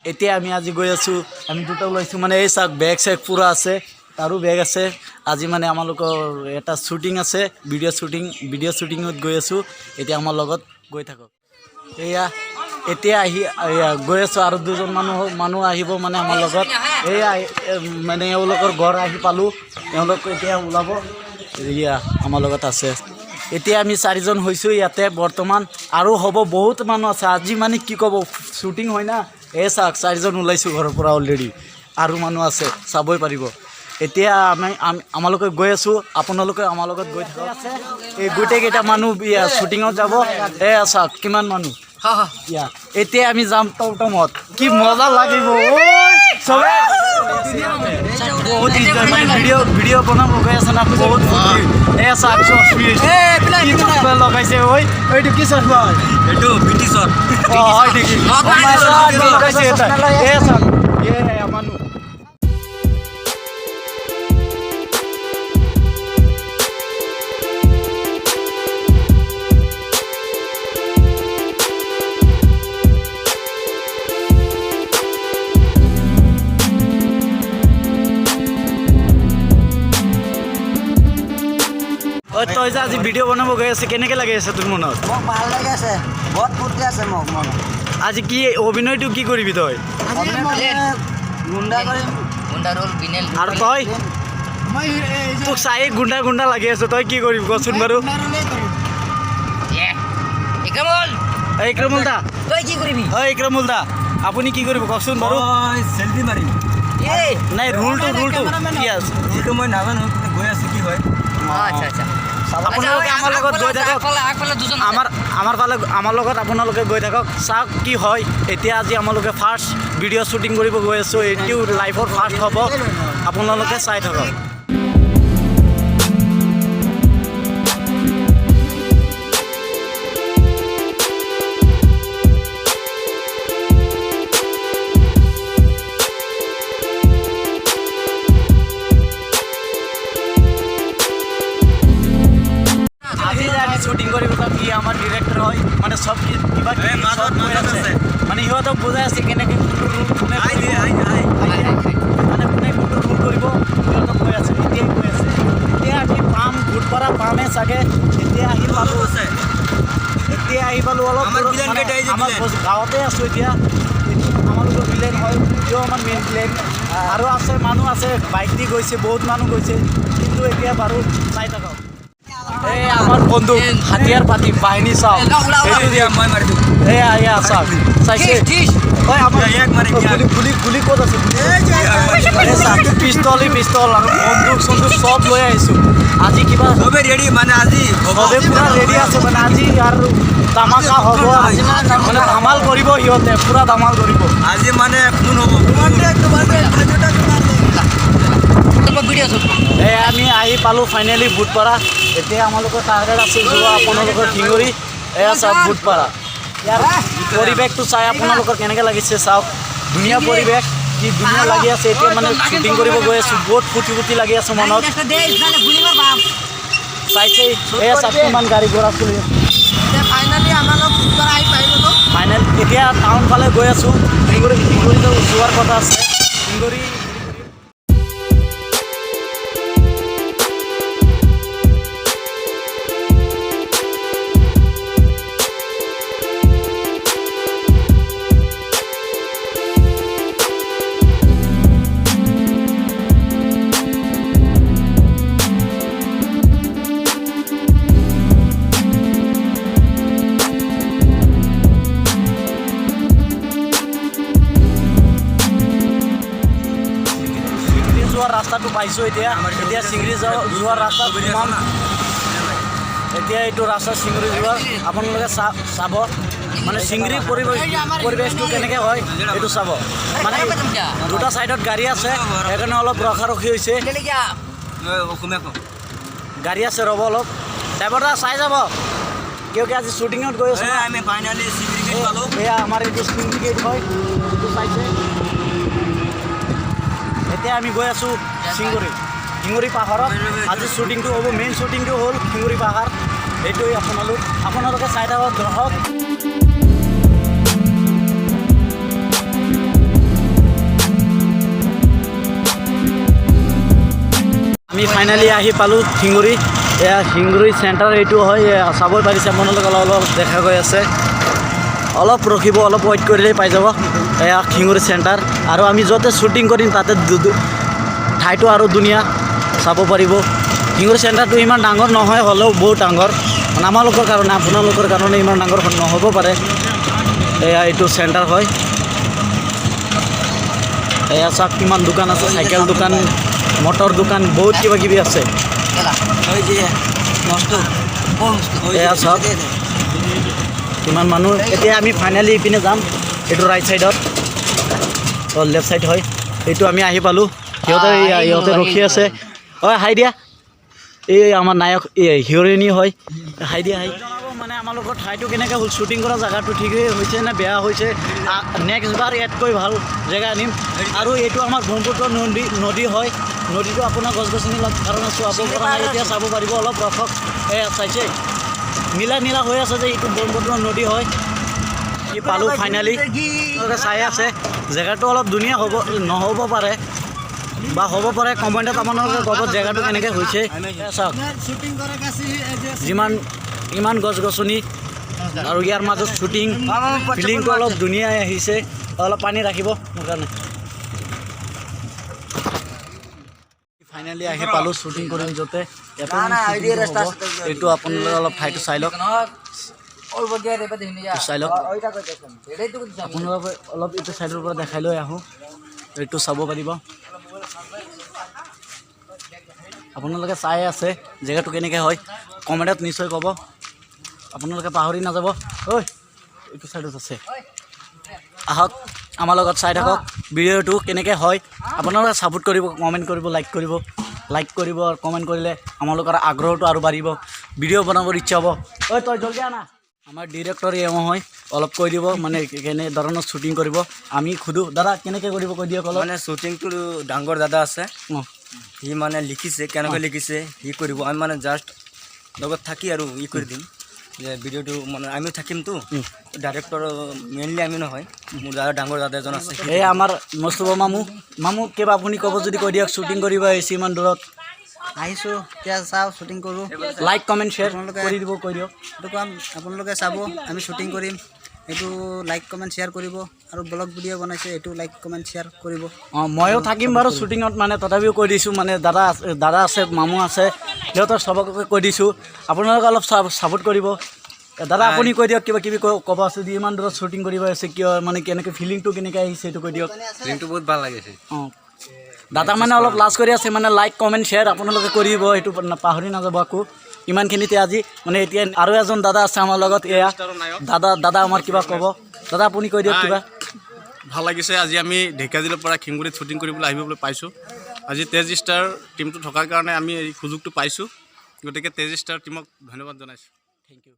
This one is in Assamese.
এতিয়া আমি আজি গৈ আছো আমি দুটা ওলাইছো মানে এই চাওক বেগ চেগ পুৰা আছে তাৰো বেগ আছে আজি মানে আমালোকৰ এটা শ্বুটিং আছে ভিডিঅ' শ্বুটিঙত গৈ আছো এতিয়া আমাৰ লগত গৈ থাকক এয়া এতিয়া গৈ আছো আৰু দুজন মানুহ আহিব মানে আমাৰ লগত এয়া মানে এওঁলোকৰ ঘৰ আহি পালোঁ এওঁলোক এতিয়া ওলাব এয়া আমাৰ লগত আছে এতিয়া আমি চাৰিজন হৈছোঁ ইয়াতে বৰ্তমান আৰু হ'ব বহুত মানুহ আছে আজি মানে কি ক'ব শ্বুটিং হয় না এই চাওক চাৰিজন ওলাইছোঁ ঘৰৰ পৰা অলৰেডি আৰু মানুহ আছে চাবই পাৰিব এতিয়া আমালোকে গৈ আছোঁ আপোনালোকে আমাৰ লগত গৈ থাকক এই গোটেইকেইটা মানুহ শ্বুটিঙত যাব এই চাওক কিমান মানুহ এতিয়া আমি যাম টমটমত কি মজা লাগিব চবে বহুত এনজয় মানে ভিডিঅ' বনাব গৈ আছে না বহুত এই চাওক লগাইছে ঐ এইটো কি চাওক এইটো ব্ৰিটিছৰ হয় নেকি লগাইছে এই চাওক মানুহ তই যে আজি ভিডিঅ' বনাব গৈ আছে কেনেকৈ লাগি আছে তোৰ মনত মোক ভাল লাগি আছে বহুত ফূৰ্তি আছে মোক মনত আজি কি অভিনয়টো কি কৰিবি তই আৰু তই তোক চাই গুণ্ডা লাগি আছে তই কি কৰিবি কচোন বাৰু ইক্ৰমুল দা তই কি কৰিবি ইক্ৰমুল দা আপুনি কি কৰিব কওকচোন বাৰু চেল্ফি মাৰিম নাই ৰুলটো কি আছে যিটো মই নাজানো গৈ আছোঁ কি হয় আচ্ছা আপোনালোকে আমাৰ লগত গৈ থাকক আমাৰ লগত আপোনালোকে গৈ থাকক চাওক কি হয় এতিয়া আজি আমালোকে ফাৰ্ষ্ট ভিডিঅ' শ্বুটিং কৰিব গৈ আছোঁ এইটো লাইফৰ ফাৰ্ষ্ট হ'ব আপোনালোকে চাই থাকক শ্বুটিং কৰিব যাম ই আমাৰ ডিৰেক্টৰ হয় মানে চব কিবা আছে মানে সিহঁতক বুজাই আছে কেনেকৈ মানে কোনে কোনটো ৰুল কৰিব সিহঁতক কৈ আছে এতিয়া আমি পাম গোটপাৰা পামেই চাগে এতিয়া আহি পালোঁ অলপ আমাৰ গাঁৱতে আছোঁ এতিয়া আমালোকৰ ভিলেন হয় এতিয়াও আমাৰ মেইন ভিলেন আৰু আছে মানুহ আছে বাইক দি গৈছে বহুত মানুহ গৈছে কিন্তু এতিয়া বাৰু চাই থাকক এই আমাৰ বন্ধু হাতিয়াৰ পাতি বাহিনী চাওক এয়া চাওক চাইছে গুলি ক'ত আছে পিষ্টল আৰু বন্দুক চন্দুক চব লৈ আহিছোঁ আজি কিবা চবে ৰেডি মানে আজি চবে পূৰা ৰেডি আছে মানে আজি আৰু ধামাকা হ'ব মানে ধামাল কৰিব সিহঁতে পূৰা ধামাল কৰিব আজি মানে কোন হ'ব আমি আহি পালোঁ ফাইনেলি বুটপাৰা এতিয়া আমালোকৰ টাৰ্গেট আছে যোৱা আপোনালোকৰ শিঙৰি এয়া চাওক বুটপাৰা ইয়াৰ পৰিৱেশটো চাই আপোনালোকৰ কেনেকৈ লাগিছে চাওক ধুনীয়া পৰিৱেশ কি ধুনীয়া লাগি আছে এতিয়া মানে শ্বুটিং কৰিব গৈ আছোঁ বহুত ফূৰ্তি লাগি আছে মনত চাইছে এয়া চাওক কিমান গাড়ী ঘোঁৰা চলি আছে ফাইনেল এতিয়া টাউন ফালে গৈ আছোঁ শিঙৰি যোৱাৰ কথা আছে শিঙৰি ৰাস্তাটো পাইছোঁ এতিয়া চিঙৰি যোৱাৰ ৰাস্তা এতিয়া এইটো ৰাস্তা চিঙৰি যোৱাৰ আপোনালোকে চাব মানে চিঙৰি পৰিৱেশটো কেনেকৈ হয় এইটো চাব মানে দুটা ছাইডত গাড়ী আছে সেইকাৰণে অলপ ৰখাৰখি হৈছে গাড়ী আছে ৰ'ব অলপ ড্ৰাইভাৰ দা চাই যাব কিয় আজি শ্বুটিঙত গৈ আছোঁ এয়া আমাৰ এইটো চিঙৰি গেট হয় এইটো চাইছে এতিয়া আমি গৈ আছোঁ শিঙৰি পাহাৰত আজি শ্বুটিংটো হ'ব মেইন শ্বুটিংটো হ'ল শিঙৰি পাহাৰ এইটোৱে আপোনালোকে চাই থাকক দৰ্শক আমি ফাইনেলি আহি পালোঁ শিঙুৰি। এয়া শিঙুৰি চেণ্টাৰ এইটো হয়, চাব পাৰিছে আপোনালোকে অলপ দেখা গৈ আছে। অলপ ৰখিব, অলপ ৱেইট কৰিলেই পাই যাব। এয়া শিঙুৰি চেণ্টাৰ, আৰু আমি য'তে শ্বুটিং কৰিম তাতে ঠাইটো আৰু ধুনীয়া চাব পাৰিব। শিঙুৰি চেণ্টাৰটো ইমান ডাঙৰ নহয়, হ'লেও বহুত ডাঙৰ, মানে আমালোকৰ কাৰণে, আপোনালোকৰ কাৰণে ইমান ডাঙৰ নহ'ব পাৰে। এয়া এইটো চেণ্টাৰ হয়। এয়া চাওক কিমান দোকান আছে, চাইকেল দোকান, মটৰ দোকান, বহুত কিবা কিবি আছে। ওই যে নষ্ট এয়া চাওক কিমান মানুহ। এতিয়া আমি ফাইনেলি ইপিনে যাম, এইটো ৰাইট ছাইডত, লেফ্ট ছাইড হয়। এইটো আমি আহি পালোঁ। সিহঁতে ৰখি আছে। হয় হাই দিয়া, এই আমাৰ নায়ক হিৰইনী হয়, হাই দিয়া হাই। মানে আমালোকৰ ঠাইটো কেনেকৈ হ'ল, শ্বুটিং কৰা জেগাটো ঠিকেই হৈছে নে বেয়া হৈছে, নেক্সট বাৰ ইয়াতকৈ ভাল জেগা আনিম। আৰু এইটো আমাৰ ব্ৰহ্মপুত্ৰ নদী হয়। নদীটো আপোনাৰ গছ গছনি কাৰণে চোৱাব পৰা নাই, এতিয়া চাব পাৰিব। অলপ ৰখক, চাইছে নীলা হৈ আছে যে এইটো ব্ৰহ্মপুত্ৰ নদী হয়। কি পালোঁ ফাইনেলি, চাই আছে। জেগাটো অলপ ধুনীয়া নহ'ব পাৰে, বা হ'ব পাৰে। কমেণ্টত আপোনালোকে ক'ব জেগাটো কেনেকৈ হৈছে। চাওক ইমান গছ গছনি, আৰু ইয়াৰ মাজত শ্বুটিং, ফিলিংটো অলপ ধুনীয়া আহিছে। অলপ পানী ৰাখিব মোৰ কাৰণে। ফাইনেলি আহি পালোঁ শ্বুটিং কৰিম য'তে, এইটো আপোনালোকে অলপ ঠাইটো চাই লওক, আপোনালোকে অলপ এইটো ছাইডৰ পৰা দেখাই লৈ আহোঁ। এইটো চাব পাৰিব, আপোনালোকে চাই আছে জেগাটো কেনেকৈ হয়, কমেণ্টত নিশ্চয় ক'ব। আপোনালোকে পাহৰি নাযাব। ঐ এইটো ছাইডত আছে, আহক আমাৰ লগত চাই থাকক ভিডিঅ'টো কেনেকৈ হয়। আপোনালোকে ছাপোৰ্ট কৰিব, কমেণ্ট কৰিব, লাইক কৰিব আৰু কমেণ্ট কৰিলে আমালোকৰ আগ্ৰহটো আৰু বাঢ়িব, ভিডিঅ' বনাবৰ ইচ্ছা হ'ব। ঐ তই জলদি আনা। আমাৰ ডিৰেক্টৰ এওঁ হয়, অলপ কৈ দিব মানে কেনে ধৰণৰ শ্বুটিং কৰিব। আমি সোধোঁ দাদা কেনেকৈ কৰিব, কৈ দিয়ক অলপ। মানে শ্বুটিংটো ডাঙৰ দাদা আছে, অঁ সি মানে লিখিছে, কেনেকৈ লিখিছে সি কৰিব। আমি মানে জাষ্ট লগত থাকি আৰু কৰি দিম যে ভিডিঅ'টো, মানে আমিও থাকিমতো, ডাইৰেক্টৰ মেইনলি আমি নহয়, মোৰ ডাঙৰ দাদা এজন আছে। এই আমাৰ মস্তুবা মামু কিবা আপুনি ক'ব যদি কৈ দিয়ক। শ্বুটিং কৰিব আহিছে ইমান দূৰত, আহিছোঁ, এতিয়া চাওঁ শ্বুটিং কৰোঁ। লাইক কমেণ্ট শ্বেয়াৰ কৰি দিব, কৈ দিয়ক। এইটো কাম আপোনালোকে চাব, আমি শ্বুটিং কৰিম, এইটো লাইক কমেণ্ট শ্বেয়াৰ কৰিব। আৰু ব্লগ ভিডিঅ' বনাইছে, এইটো লাইক কমেণ্ট শ্বেয়াৰ কৰিব। অঁ ময়ো থাকিম বাৰু শ্বুটিঙত, মানে তথাপিও কৈ দিছোঁ, মানে দাদা আছে, মামু আছে, সিহঁতৰ চবকে কৈ দিছোঁ। আপোনালোকে অলপ ছাপোৰ্ট কৰিব। দাদা আপুনি কৈ দিয়ক, কিবা কিবি ক'ব আছে যদি, ইমান দূৰত শ্বুটিং কৰিব আছে, কিয় মানে কেনেকৈ ফিলিংটো কেনেকৈ আহিছে এইটো কৈ দিয়ক। ফিলিংটো বহুত ভাল লাগিছে। অঁ দাদা মানে অলপ লাজ কৰি আছে, মানে লাইক কমেণ্ট শ্বেয়াৰ আপোনালোকে কৰিব, সেইটো পাহৰি নাযাব আকৌ। ইমানখিনিতে আজি মানে এতিয়া আৰু এজন দাদা আছে আমাৰ লগত, এয়া দাদা আমাৰ কিবা ক'ব। দাদা আপুনি কৈ দিয়ক কিবা। ভাল লাগিছে, আজি আমি ঢেকিয়াজুলিৰ পৰা শিঙুৰিত শ্বুটিং কৰিবলৈ আহিবলৈ পাইছোঁ। আজি তেজ ষ্টাৰ টীমটো থকাৰ কাৰণে আমি এই সুযোগটো পাইছোঁ, গতিকে তেজ ষ্টাৰ টীমক ধন্যবাদ জনাইছোঁ। Thank U.